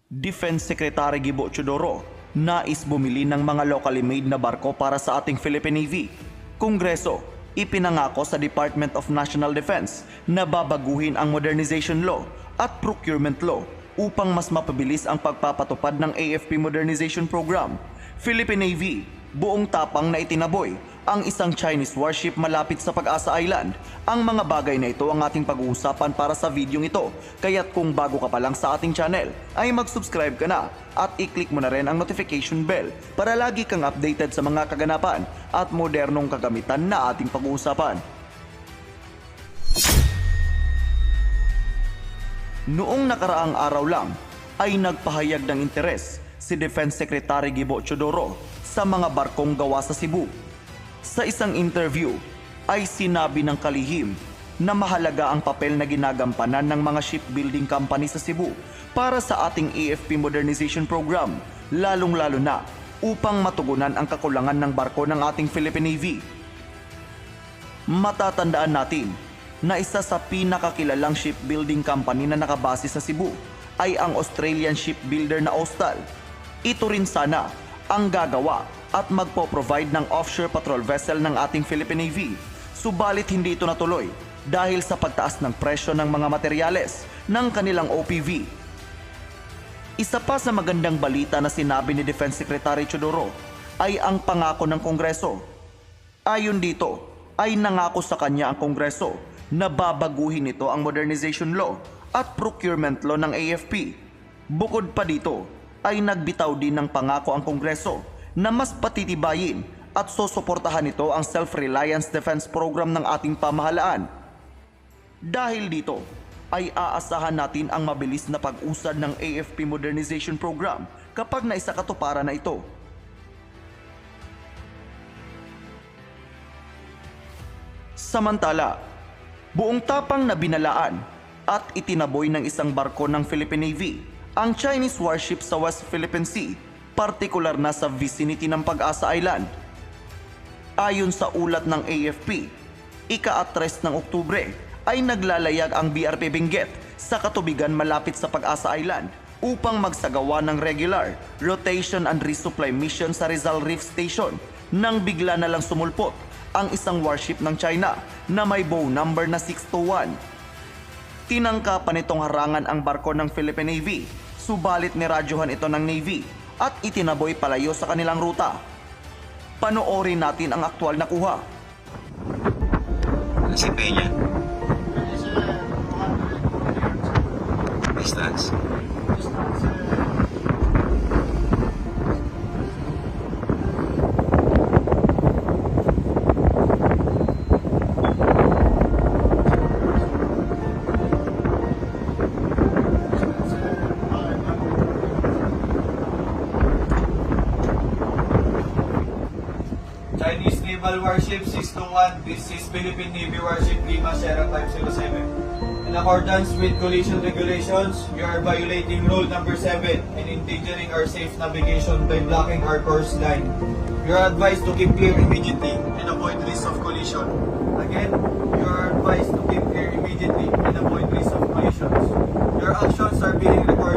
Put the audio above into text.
Defense Secretary Gibo Chodoro nais bumili ng mga locally made na barko para sa ating Philippine Navy. Kongreso, ipinangako sa Department of National Defense na babaguhin ang Modernization Law at Procurement Law upang mas mapabilis ang pagpapatupad ng AFP Modernization Program. Philippine Navy, buong tapang na itinaboy ang isang Chinese warship malapit sa Pag-asa Island. Ang mga bagay na ito ang ating pag-uusapan para sa videong ito. Kaya't kung bago ka pa lang sa ating channel, ay mag-subscribe ka na at i-click mo na rin ang notification bell para lagi kang updated sa mga kaganapan at modernong kagamitan na ating pag-uusapan. Noong nakaraang araw lang ay nagpahayag ng interes si Defense Secretary Gibo Chodoro sa mga barkong gawa sa Cebu. Sa isang interview ay sinabi ng kalihim na mahalaga ang papel na ginagampanan ng mga shipbuilding company sa Cebu para sa ating AFP Modernization Program, lalong-lalo na upang matugunan ang kakulangan ng barko ng ating Philippine Navy. Matatandaan natin na isa sa pinakakilalang shipbuilding company na nakabase sa Cebu ay ang Australian shipbuilder na Austal. Ito rin sana ang gagawa at magpo-provide ng offshore patrol vessel ng ating Philippine Navy. Subalit hindi ito natuloy dahil sa pagtaas ng presyo ng mga materyales ng kanilang OPV. Isa pa sa magandang balita na sinabi ni Defense Secretary Chodoro ay ang pangako ng Kongreso. Ayon dito, ay nangako sa kanya ang Kongreso na babaguhin ito ang Modernization Law at Procurement Law ng AFP. Bukod pa dito, ay nagbitaw din ng pangako ang Kongreso na mas patitibayin at susuportahan nito ang Self-Reliance Defense Program ng ating pamahalaan. Dahil dito, ay aasahan natin ang mabilis na pag-usad ng AFP Modernization Program kapag naisakatuparan na ito. Samantala, buong tapang na binalaan at itinaboy ng isang barko ng Philippine Navy ang Chinese warship sa West Philippine Sea, partikular na sa vicinity ng Pag-asa Island. Ayon sa ulat ng AFP, ika-3 ng Oktubre ay naglalayag ang BRP Benguet sa katubigan malapit sa Pag-asa Island upang magsagawa ng regular rotation and resupply mission sa Rizal Reef Station nang bigla na lang sumulpot ang isang warship ng China na may bow number na 621. Tinangkapan nitong harangan ang barko ng Philippine Navy, subalit niradyohan ito ng Navy at itinaboy palayo sa kanilang ruta. Panoorin natin ang aktwal na kuha. Si Peña. Distance. Chinese Naval Warship 621, this is Philippine Navy Warship Lima Sierra 507. In accordance with collision regulations, you are violating rule number 7 and endangering our safe navigation by blocking our course line. You are advised to keep clear immediately and avoid risk of collision. Again, you are advised to keep clear immediately and avoid risk of collisions. Your actions are being recorded